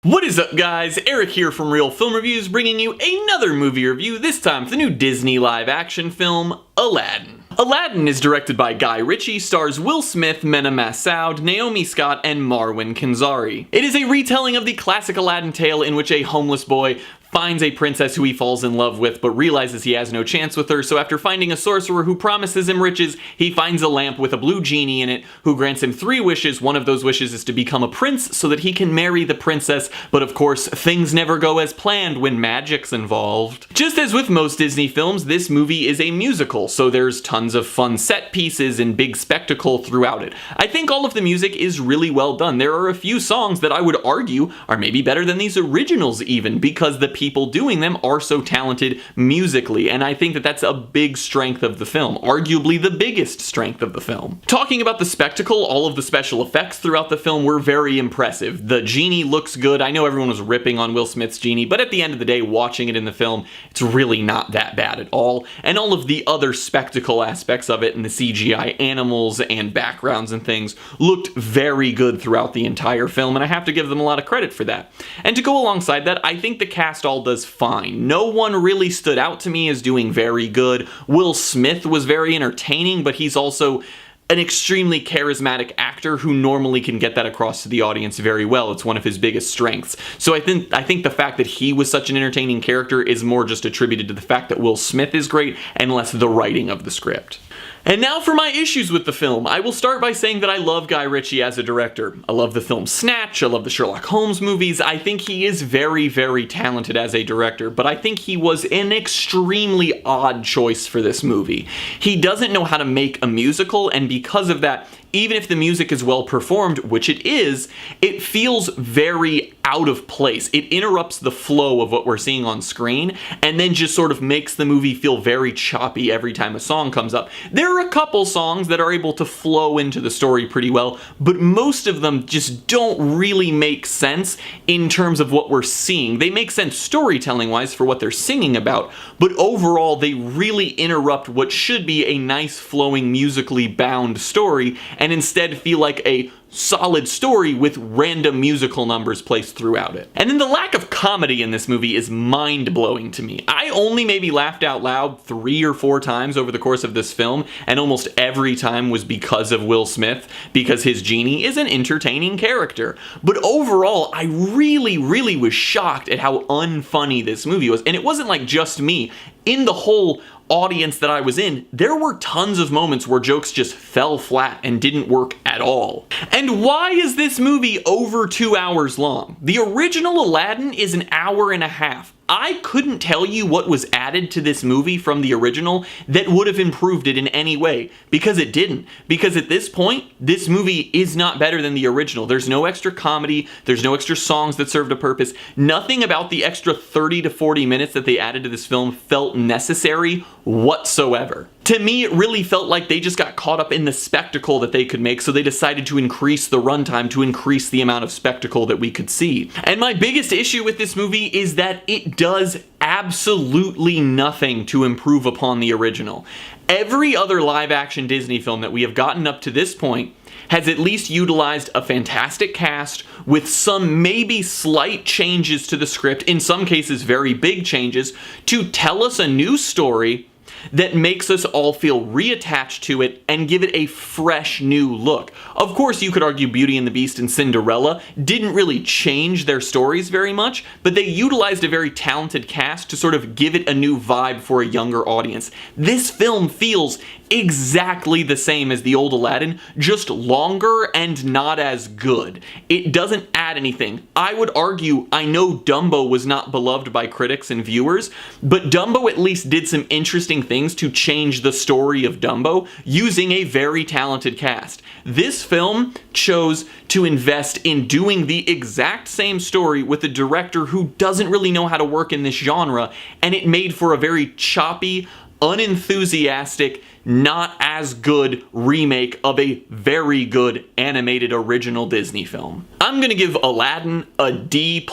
What is up, guys? Eric here from Real Film Reviews, bringing you another movie review, this time for the new Disney live-action film, Aladdin. Aladdin is directed by Guy Ritchie, stars Will Smith, Mena Massoud, Naomi Scott, and Marwan Kenzari. It is a retelling of the classic Aladdin tale in which a homeless boy finds a princess who he falls in love with but realizes he has no chance with her, so after finding a sorcerer who promises him riches, he finds a lamp with a blue genie in it who grants him 3 wishes. One of those wishes is to become a prince so that he can marry the princess, but of course, things never go as planned when magic's involved. Just as with most Disney films, this movie is a musical, so there's tons of fun set pieces and big spectacle throughout it. I think all of the music is really well done. There are a few songs that I would argue are maybe better than these originals even, because the people doing them are so talented musically, and I think that that's a big strength of the film, arguably the biggest strength of the film. Talking about the spectacle, all of the special effects throughout the film were very impressive. The genie looks good. I know everyone was ripping on Will Smith's genie, but at the end of the day, watching it in the film, it's really not that bad at all, and all of the other spectacle aspects of it and the CGI animals and backgrounds and things looked very good throughout the entire film, and I have to give them a lot of credit for that. And to go alongside that, I think the cast all does fine. No one really stood out to me as doing very good. Will Smith was very entertaining, but he's also an extremely charismatic actor who normally can get that across to the audience very well. It's one of his biggest strengths. So I think the fact that he was such an entertaining character is more just attributed to the fact that Will Smith is great and less the writing of the script. And now for my issues with the film. I will start by saying that I love Guy Ritchie as a director. I love the film Snatch, I love the Sherlock Holmes movies. I think he is very, very talented as a director, but I think he was an extremely odd choice for this movie. He doesn't know how to make a musical, and because of that, even if the music is well performed, which it is, it feels very out of place. It interrupts the flow of what we're seeing on screen, and then just sort of makes the movie feel very choppy every time a song comes up. There are a couple songs that are able to flow into the story pretty well, but most of them just don't really make sense in terms of what we're seeing. They make sense storytelling-wise for what they're singing about, but overall they really interrupt what should be a nice flowing musically bound story, and instead feel like a solid story with random musical numbers placed throughout it. And then the lack of comedy in this movie is mind-blowing to me. I only maybe laughed out loud 3 or 4 times over the course of this film, and almost every time was because of Will Smith, because his genie is an entertaining character. But overall, I really was shocked at how unfunny this movie was. And it wasn't like just me. In the whole audience that I was in, there were tons of moments where jokes just fell flat and didn't work at all. And why is this movie over 2 hours long? The original Aladdin is an hour and a half. I couldn't tell you what was added to this movie from the original that would have improved it in any way, because it didn't. Because at this point, this movie is not better than the original. There's no extra comedy, there's no extra songs that served a purpose. Nothing about the extra 30 to 40 minutes that they added to this film felt necessary whatsoever. To me, it really felt like they just got caught up in the spectacle that they could make, so they decided to increase the runtime to increase the amount of spectacle that we could see. And my biggest issue with this movie is that it does absolutely nothing to improve upon the original. Every other live-action Disney film that we have gotten up to this point has at least utilized a fantastic cast with some maybe slight changes to the script, in some cases very big changes, to tell us a new story that makes us all feel reattached to it and give it a fresh new look. Of course, you could argue Beauty and the Beast and Cinderella didn't really change their stories very much, but they utilized a very talented cast to sort of give it a new vibe for a younger audience. This film feels exactly the same as the old Aladdin, just longer and not as good. It doesn't add anything. I would argue, I know Dumbo was not beloved by critics and viewers, but Dumbo at least did some interesting things to change the story of Dumbo using a very talented cast. This film chose to invest in doing the exact same story with a director who doesn't really know how to work in this genre, and it made for a very choppy, unenthusiastic, not as good remake of a very good animated original Disney film. I'm gonna give Aladdin a D+.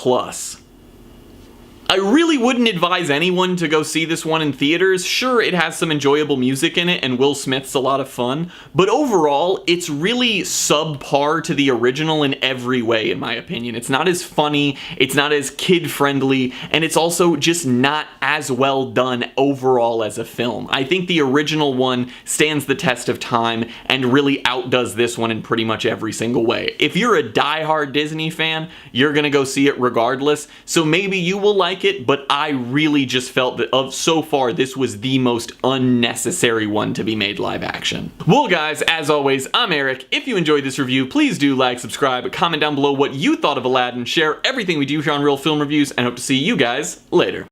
I really wouldn't advise anyone to go see this one in theaters. Sure, it has some enjoyable music in it and Will Smith's a lot of fun, but overall, it's really subpar to the original in every way, in my opinion. It's not as funny, it's not as kid-friendly, and it's also just not as well done overall as a film. I think the original one stands the test of time and really outdoes this one in pretty much every single way. If you're a die-hard Disney fan, you're gonna go see it regardless, so maybe you will like it, but I really just felt that so far this was the most unnecessary one to be made live action. Well guys, as always, I'm Eric. If you enjoyed this review, please do like, subscribe, comment down below what you thought of Aladdin, share everything we do here on Real Film Reviews, and hope to see you guys later.